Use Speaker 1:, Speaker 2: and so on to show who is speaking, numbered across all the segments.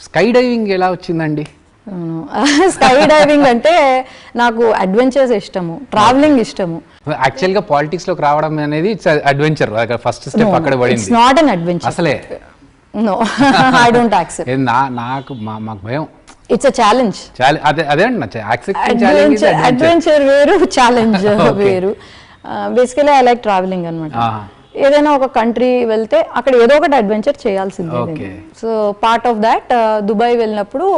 Speaker 1: Sky diving ఎలా వచ్చిందండి?
Speaker 2: Sky diving అంటే నాకు అడ్వెంచర్స్ ఇష్టము, ట్రావెలింగ్ ఇష్టము.
Speaker 1: యాక్చువల్ గా పాలిటిక్స్ లోకి రావడం అనేది ఇట్స్ అడ్వెంచర్. ఫస్ట్ స్టెప్ అక్కడ పడింది.
Speaker 2: ఇట్స్ నాట్ అన్ అడ్వెంచర్
Speaker 1: అసలే.
Speaker 2: No, I don't accept.
Speaker 1: నాకు మాకు భయం.
Speaker 2: It's a challenge.
Speaker 1: అదే అండి,
Speaker 2: అడ్వెంచర్ వేరు, ఛాలెంజ్ వేరు. బేసికలీ ఐ లైక్ ట్రావెలింగ్ అనమాట. ఏదైనా ఒక కంట్రీ వెళ్తే అక్కడ ఏదో ఒకటి అడ్వెంచర్ చేయాల్సిందే. So part of that Dubai వెళ్ళినప్పుడు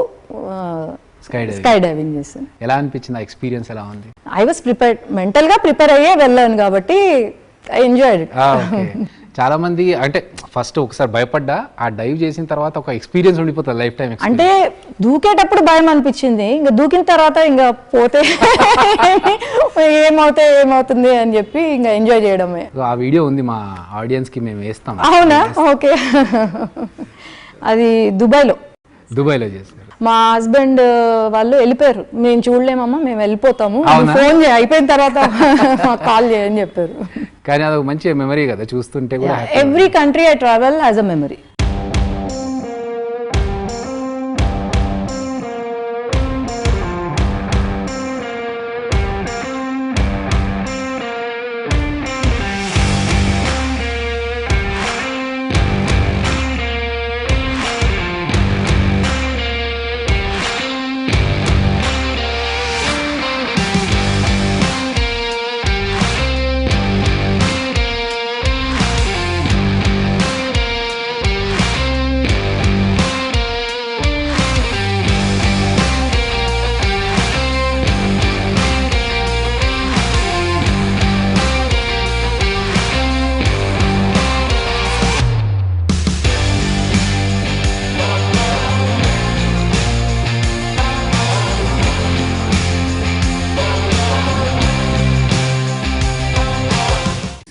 Speaker 2: స్కై డైవింగ్ చేశాను.
Speaker 1: ఎలా అనిపించింది ఆ ఎక్స్పీరియన్స్? ఎలా ఉంది?
Speaker 2: ఐ వాస్ ప్రిపేర్డ్, మెంటల్ గా ప్రిపేర్ అయ్యే వెళ్ళాను కాబట్టి ఐ ఎంజాయ్డ్ ఇట్.
Speaker 1: చాలా మంది అంటే ఫస్ట్ ఒకసారి భయపడ్డా, ఆ డైవ్ చేసిన తర్వాత ఒక ఎక్స్పీరియన్స్ ఉండిపోతుంది లైఫ్ టైం.
Speaker 2: అంటే దూకేటప్పుడు భయం అనిపించింది, ఇంకా దూకిన తర్వాత ఇంకా పోతే ఏమవుతుంది అని చెప్పి ఇంకా ఎంజాయ్ చేయడమే.
Speaker 1: ఆ వీడియో ఉంది మా ఆడియన్స్ కి, మేము వేస్తాం.
Speaker 2: అవునా? ఓకే. అది దుబాయ్లో
Speaker 1: చేస్తారు.
Speaker 2: మా హస్బెండ్ వాళ్ళు వెళ్ళిపోయారు, మేము చూడలేమమ్మా, మేము వెళ్ళిపోతాము, ఫోన్ అయిపోయిన తర్వాత కాల్ చేయని చెప్పారు.
Speaker 1: కానీ అది మంచి మెమరీ కదా చూస్తుంటే కూడా.
Speaker 2: Every country I travel as a memory.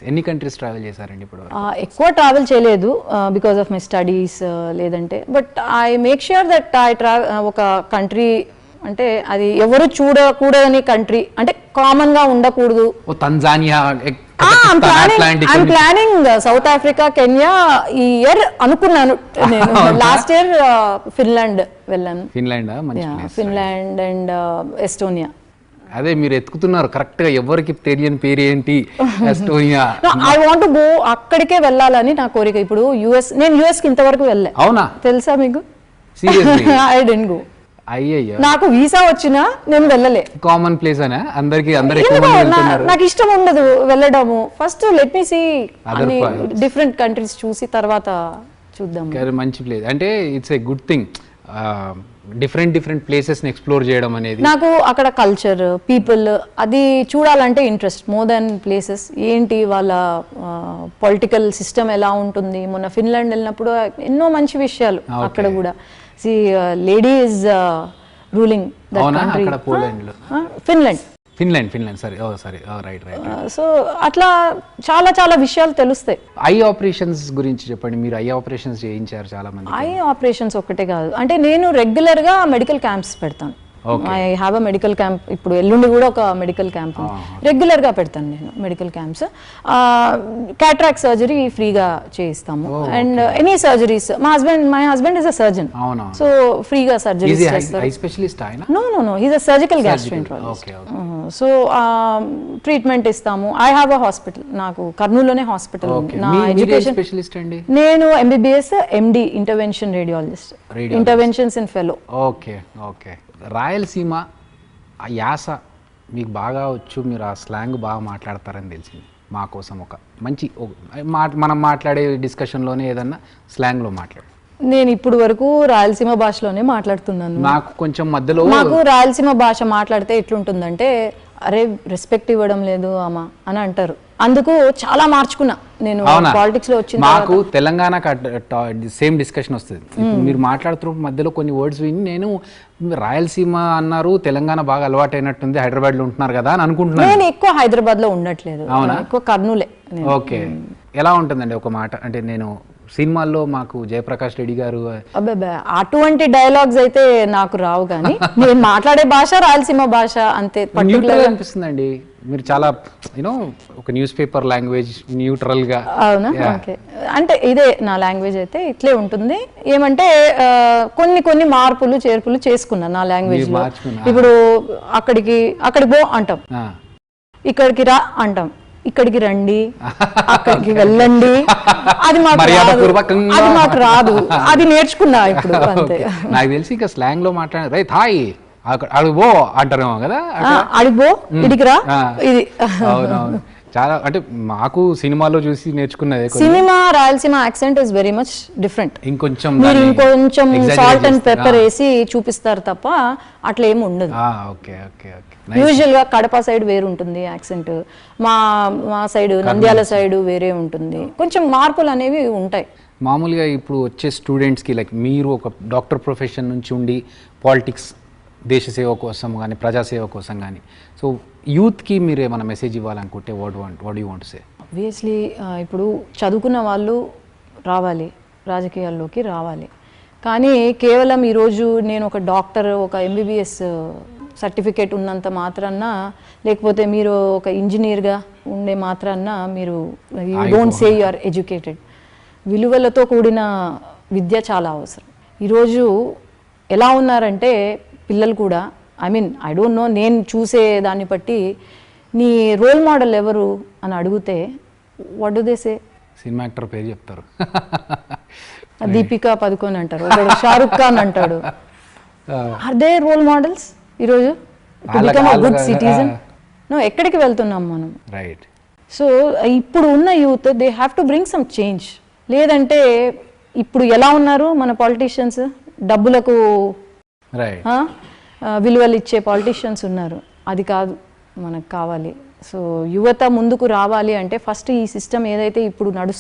Speaker 1: ఎన్ని కంట్రీస్ ట్రావెల్ చేశారండి ఇప్పుడు?
Speaker 2: ఎక్కువ ట్రావెల్ చేయలేదు బికాస్ ఆఫ్ మై స్టడీస్, లేదంటే. But I make sure that I ఒక కంట్రీ అంటే అది ఎవరు చూడకూడదని కంట్రీ, అంటే కామన్ గా ఉండకూడదు.
Speaker 1: Tanzania,
Speaker 2: I'm planning South Africa, Kenya ఈ ఇయర్ అనుకున్నాను. నేను లాస్ట్ ఇయర్ ఫిన్లాండ్ వెళ్ళాను. Finland and Estonia.
Speaker 1: అదే మీరు ఎత్తుకుతున్నారు కరెక్ట్ గా, ఎవరికి తెలియని పేరు ఏంటి ఎస్టోనియా.
Speaker 2: ఐ వాంట్ గో, అక్కడికే వెళ్ళాలని నా కోరిక. ఇప్పుడు నేను యుఎస్ కి ఇంతవరకు వెళ్ళా.
Speaker 1: అవునా?
Speaker 2: తెలుసా మీకు? I didn't go.
Speaker 1: అయ్యయ్యో,
Speaker 2: నాకు వీసా వచ్చినా నేను వెళ్ళలే.
Speaker 1: కామన్ ప్లేస్ అనే అందరికి
Speaker 2: నాకు ఇష్టం ఉండదు వెళ్ళడము. ఫస్ట్ లెట్ మీ సీ అన్ని డిఫరెంట్ కంట్రీస్ చూసి తర్వాత చూద్దాం.
Speaker 1: మంచి ప్లేస్ అంటే it's a good thing. Different places ని ఎక్స్ప్లోర్ చేయడం అనేది.
Speaker 2: నాకు అక్కడ కల్చర్, పీపుల్ అది చూడాలంటే ఇంట్రెస్ట్ మోర్ దాన్ ప్లేసెస్. ఏంటి వాళ్ళ పొలిటికల్ సిస్టమ్ ఎలా ఉంటుంది. మొన్న ఫిన్లాండ్ వెళ్ళినప్పుడు ఎన్నో మంచి విషయాలు అక్కడ కూడా. She lady is ruling that country.
Speaker 1: Finland సరే రైట్.
Speaker 2: సో అట్లా చాలా విషయాలు తెలుస్తాయి.
Speaker 1: ఐ ఆపరేషన్స్ గురించి చెప్పండి. మీరు ఐ ఆపరేషన్స్ చేయించారు చాలా మంది.
Speaker 2: ఐ ఆపరేషన్స్ ఒక్కటే కాదు, అంటే నేను రెగ్యులర్ గా మెడికల్ క్యాంప్స్ పెడతాను. I have a medical camp. ఇప్పుడు ఎల్లుండి కూడా ఒక మెడికల్ క్యాంప్ రెగ్యులర్ గా పెడతాను నేను మెడికల్ క్యాంప్స్. క్యాట్రాక్ట్ సర్జరీ ఫ్రీగా చేయిస్తాము, and any surgeries. My husband is a surgeon, so ఫ్రీగా సర్జరీస్ చేస్తారు. No, he's a surgical gastroenterologist. So treatment ఇస్తాము. ఐ హ్యావ్ అ హాస్పిటల్, నాకు కర్నూలులోనే హాస్పిటల్ ఉంది. నా ఎడ్యుకేషన్ నేను MBBS MD intervention radiologist, interventions in fellow.
Speaker 1: Okay. Rayalaseema ఆ యాస మీకు బాగా వచ్చు, మీరు ఆ స్లాంగ్ బాగా మాట్లాడతారని తెలిసింది. మా కోసం ఒక మంచి మనం మాట్లాడే డిస్కషన్లోనే ఏదన్నా స్లాంగ్లో మాట్లాడు.
Speaker 2: నేను ఇప్పుడు వరకు రాయలసీమ భాషలోనే మాట్లాడుతున్నాను.
Speaker 1: నాకు కొంచెం మధ్యలో
Speaker 2: నాకు రాయలసీమ భాష మాట్లాడితే ఎట్లుంటుందంటే, అరే రెస్పెక్ట్ ఇవ్వడం లేదు అమ్మా అని అంటారు. అందుకు చాలా మార్చుకున్నా నేను పాలిటిక్స్ లో వచ్చిన.
Speaker 1: మాకు తెలంగాణ సేమ్ డిస్కషన్ వస్తుంది. మీరు మాట్లాడుతున్న మధ్యలో కొన్ని వర్డ్స్ విని నేను రాయలసీమ అన్నారు, తెలంగాణ బాగా అలవాటు అయినట్టుంది, హైదరాబాద్ లో ఉంటున్నారు కదా అని అనుకుంటున్నాను.
Speaker 2: నేను ఎక్కువ హైదరాబాద్ లో ఉండట్లేదు, ఎక్కువ కర్నూలే.
Speaker 1: ఓకే. ఎలా ఉంటుందండి ఒక మాట అంటే, నేను సినిమాల్లో మాకు జయప్రకాష్ రెడ్డి గారు
Speaker 2: అటువంటి డైలాగ్స్ అయితే నాకు రావు, కానీ నేను మాట్లాడే భాష రాయలసీమ భాష అంతే.
Speaker 1: పర్టికులర్ అనిపిస్తుందండి. మీరు చాలా యూనో ఒక న్యూస్ పేపర్ లాంగ్వేజ్ న్యూట్రల్గా.
Speaker 2: అవునా, ఓకే. అంటే ఇదే నా లాంగ్వేజ్ అయితే ఇట్లే ఉంటుంది. ఏమంటే కొన్ని మార్పులు చేర్పులు చేసుకున్నా నా లాంగ్వేజ్ లో. ఇప్పుడు అక్కడికి పో అంటాం, ఇక్కడికి రా అంటాం, ఇక్కడికి రండి, అక్కడికి వెళ్ళండి. అది మాకు రాదు, అది నేర్చుకున్నా ఇప్పుడు అంతే.
Speaker 1: నాకు తెలిసి ఇంకా స్లాంగ్ లో మాట్లాడే రైట్ హాయ్ అడుగుబో అంటారేమో కదా,
Speaker 2: అడుగుబో ఇడికి రా, ఇది.
Speaker 1: అవునవును, చాలా అంటే మాకు సినిమాలో చూసి నేర్చుకున్నది.
Speaker 2: Cinema Rayalaseema accent is very much different.
Speaker 1: ఇంకొంచెం
Speaker 2: మీరు ఇంకొంచెం సాల్ట్ అండ్ పెప్పర్ వేసి చూపిస్తారు తప్ప అట్లా ఏమి ఉండదు.
Speaker 1: Okay okay okay.
Speaker 2: యూజువల్ గా కడప సైడ్ వేరు ఉంటుంది యాక్సెంట్, మా సైడ్ నంద్యాల సైడ్ వేరే ఉంటుంది. కొంచెం మార్పులు అనేవి ఉంటాయి.
Speaker 1: మామూలుగా ఇప్పుడు వచ్చే స్టూడెంట్స్కి లైక్ మీరు ఒక డాక్టర్ ప్రొఫెషన్ నుంచి ఉండి పాలిటిక్స్, దేశ సేవ కోసం కానీ ప్రజాసేవ కోసం కానీ, సో యూత్కి మీరు ఏమైనా మెసేజ్ ఇవ్వాలనుకుంటే what you want say?
Speaker 2: Obviously ఇప్పుడు చదువుకున్న వాళ్ళు రావాలి, రాజకీయాల్లోకి రావాలి. కానీ కేవలం ఈరోజు నేను ఒక డాక్టర్, ఒక MBBS సర్టిఫికేట్ ఉన్నంత మాత్రాన, లేకపోతే మీరు ఒక ఇంజనీర్గా ఉండే మాత్రాన మీరు you don't say you are educated. విలువలతో కూడిన విద్య చాలా అవసరం. ఈరోజు ఎలా ఉన్నారంటే పిల్లలు కూడా, ఐ డోంట్ నో, నేను చూసే దాన్ని బట్టి నీ రోల్ మోడల్ ఎవరు అని అడిగితే what do they say?
Speaker 1: Cinema actor పేరు చెప్తారు.
Speaker 2: దీపికా పదుకోన్ అంటారు, ఒకడు షారుఖ్ ఖాన్ అంటాడు. ఆర్ దే రోల్ మోడల్స్ ఈరోజు to become a good citizen? No, ఎక్కడికి వెళ్తున్నాం మనం?
Speaker 1: రైట్.
Speaker 2: సో ఇప్పుడు ఉన్న youth they have to bring some change. లేదంటే ఇప్పుడు ఎలా ఉన్నారు మన పాలిటీషియన్స్, డబ్బులకు విలువలు ఇచ్చే పాలిటీషియన్స్ ఉన్నారు. అది కాదు మనకు కావాలి. సో యువత ముందుకు రావాలి అంటే ఫస్ట్ ఈ సిస్టమ్ ఏదైతే ఇప్పుడు నడుస్తుంది